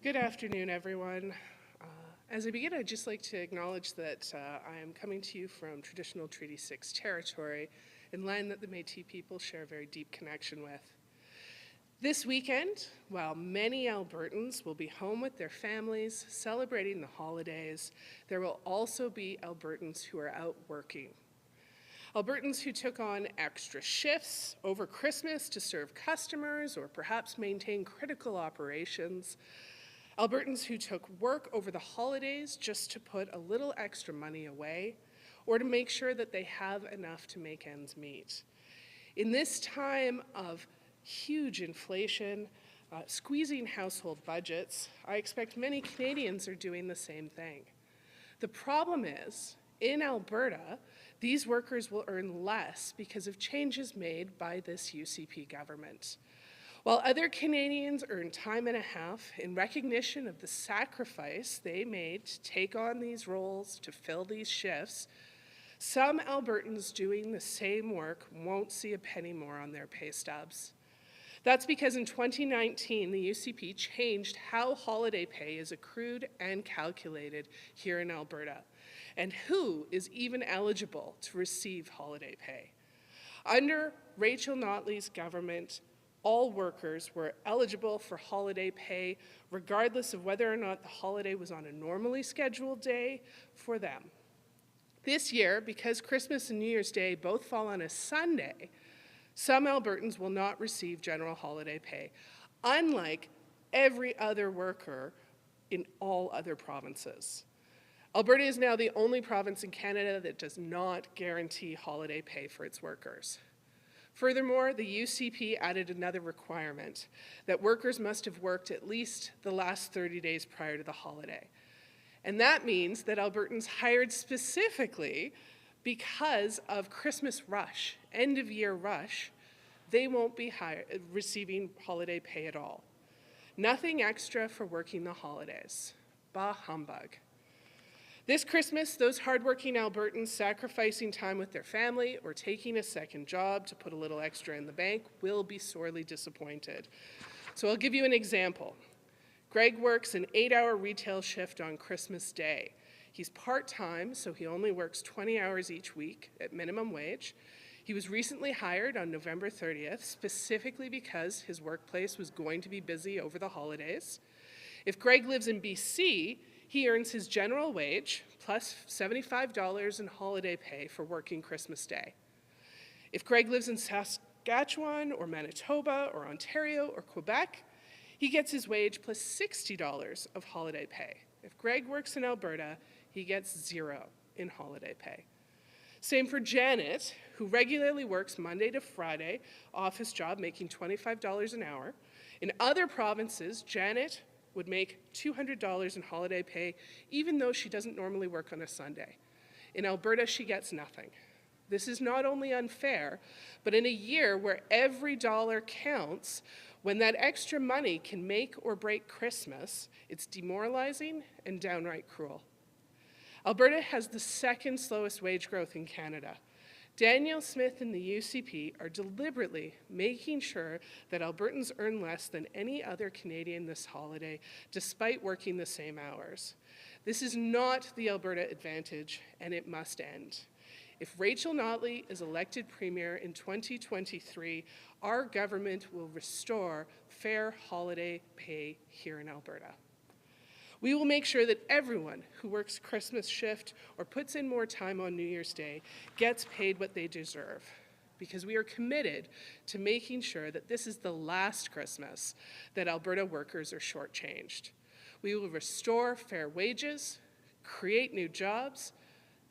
Good afternoon, everyone. As I begin, I'd just like to acknowledge that I am coming to you from traditional Treaty 6 territory, in land that the Métis people share a very deep connection with. This weekend, while many Albertans will be home with their families celebrating the holidays, there will also be Albertans who are out working. Albertans who took on extra shifts over Christmas to serve customers or perhaps maintain critical operations. Albertans who took work over the holidays just to put a little extra money away or to make sure that they have enough to make ends meet. In this time of huge inflation, squeezing household budgets, I expect many Canadians are doing the same thing. The problem is, in Alberta, these workers will earn less because of changes made by this UCP government. While other Canadians earn time and a half in recognition of the sacrifice they made to take on these roles, to fill these shifts, some Albertans doing the same work won't see a penny more on their pay stubs. That's because in 2019, the UCP changed how holiday pay is accrued and calculated here in Alberta, and who is even eligible to receive holiday pay. Under Rachel Notley's government, all workers were eligible for holiday pay, regardless of whether or not the holiday was on a normally scheduled day for them. This year, because Christmas and New Year's Day both fall on a Sunday, some Albertans will not receive general holiday pay, unlike every other worker in all other provinces. Alberta is now the only province in Canada that does not guarantee holiday pay for its workers. Furthermore, the UCP added another requirement that workers must have worked at least the last 30 days prior to the holiday. And that means that Albertans hired specifically because of Christmas rush, end of year rush, they won't be receiving holiday pay at all. Nothing extra for working the holidays. Bah humbug. This Christmas, those hardworking Albertans sacrificing time with their family or taking a second job to put a little extra in the bank will be sorely disappointed. So I'll give you an example. Greg works an 8-hour retail shift on Christmas Day. He's part-time, so he only works 20 hours each week at minimum wage. He was recently hired on November 30th, specifically because his workplace was going to be busy over the holidays. If Greg lives in BC, he earns his general wage plus $75 in holiday pay for working Christmas Day. If Greg lives in Saskatchewan or Manitoba or Ontario or Quebec, he gets his wage plus $60 of holiday pay. If Greg works in Alberta, he gets $0 in holiday pay. Same for Janet, who regularly works Monday to Friday, office job making $25 an hour. In other provinces, Janet would make $200 in holiday pay, even though she doesn't normally work on a Sunday. In Alberta, she gets nothing. This is not only unfair, but in a year where every dollar counts, when that extra money can make or break Christmas, it's demoralizing and downright cruel. Alberta has the second slowest wage growth in Canada. Daniel Smith and the UCP are deliberately making sure that Albertans earn less than any other Canadian this holiday, despite working the same hours. This is not the Alberta advantage, and it must end. If Rachel Notley is elected Premier in 2023, our government will restore fair holiday pay here in Alberta. We will make sure that everyone who works Christmas shift or puts in more time on New Year's Day gets paid what they deserve, because we are committed to making sure that this is the last Christmas that Alberta workers are shortchanged. We will restore fair wages, create new jobs,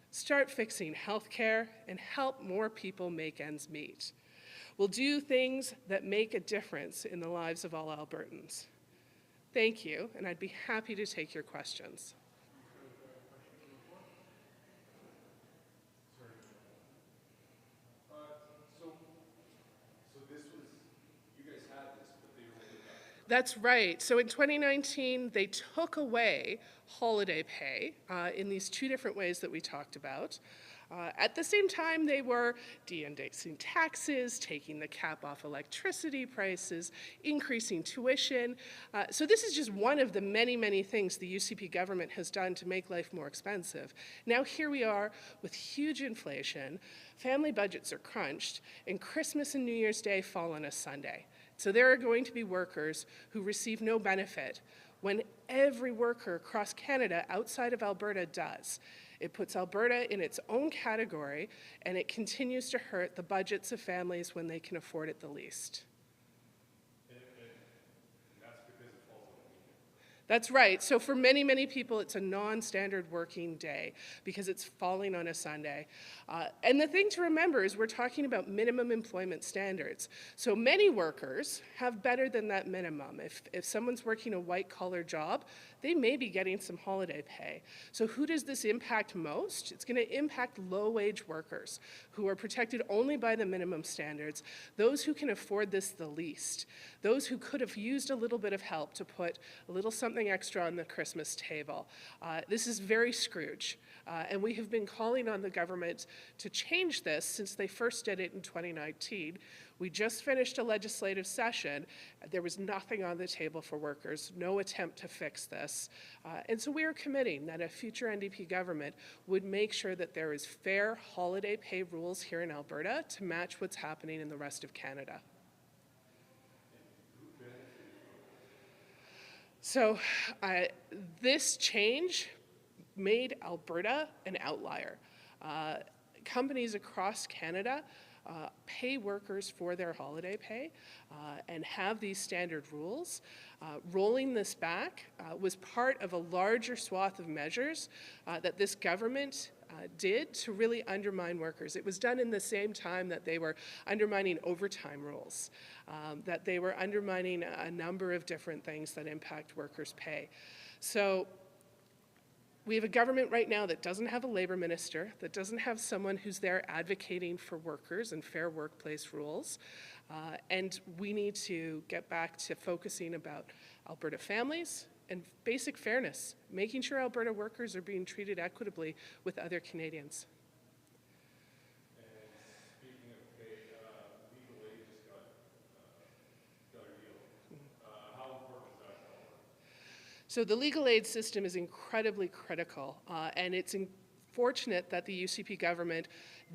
start fixing healthcare, and help more people make ends meet. We'll do things that make a difference in the lives of all Albertans. Thank you, and I'd be happy to take your questions. That's right. So in 2019, they took away holiday pay in these two different ways that we talked about. At the same time, they were de-indexing taxes, taking the cap off electricity prices, increasing tuition. So this is just one of the many, many things the UCP government has done to make life more expensive. Now here we are with huge inflation, family budgets are crunched, and Christmas and New Year's Day fall on a Sunday. So there are going to be workers who receive no benefit when every worker across Canada outside of Alberta does. It puts Alberta in its own category, and it continues to hurt the budgets of families when they can afford it the least. And that's because it falls on the weekend. That's right. So for many, many people, it's a non-standard working day because it's falling on a Sunday. And the thing to remember is we're talking about minimum employment standards. So many workers have better than that minimum. If someone's working a white-collar job, they may be getting some holiday pay. So who does this impact most? It's going to impact low-wage workers who are protected only by the minimum standards, those who can afford this the least, those who could have used a little bit of help to put a little something extra on the Christmas table. This is very Scrooge, and we have been calling on the government to change this since they first did it in 2019. We just finished a legislative session. There was nothing on the table for workers, no attempt to fix this. And so we are committing that a future NDP government would make sure that there is fair holiday pay rules here in Alberta to match what's happening in the rest of Canada. So this change made Alberta an outlier. Companies across Canada pay workers for their holiday pay and have these standard rules. Rolling this back was part of a larger swath of measures that this government did to really undermine workers. It was done in the same time that they were undermining overtime rules, that they were undermining a number of different things that impact workers' pay. So we have a government right now that doesn't have a labor minister, that doesn't have someone who's there advocating for workers and fair workplace rules. And we need to get back to focusing about Alberta families and basic fairness, making sure Alberta workers are being treated equitably with other Canadians. And speaking of pay, legal aid just got a deal. How important is that to Alberta? So the legal aid system is incredibly critical, and it's fortunate that the UCP government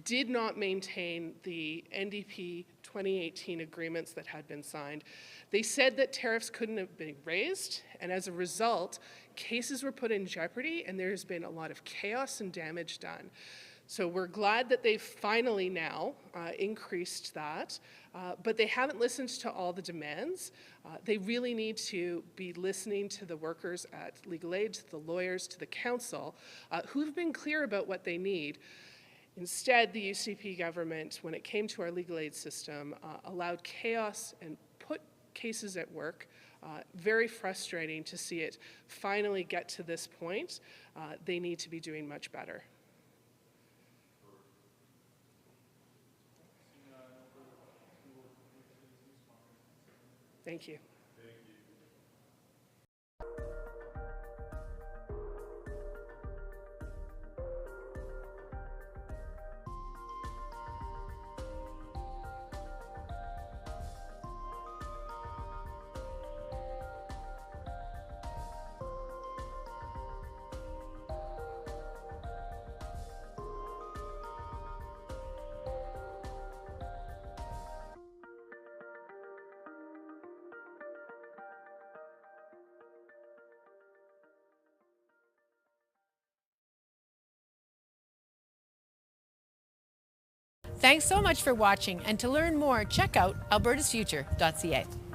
did not maintain the NDP 2018 agreements that had been signed. They said that tariffs couldn't have been raised, and as a result, cases were put in jeopardy, and there has been a lot of chaos and damage done. So we're glad that they've finally now increased that, but they haven't listened to all the demands. They really need to be listening to the workers at legal aid, to the lawyers, to the council, who've been clear about what they need. Instead, the UCP government, when it came to our legal aid system, allowed chaos and put cases at work. Very frustrating to see it finally get to this point. They need to be doing much better. Thank you. Thanks so much for watching, and to learn more, check out albertasfuture.ca.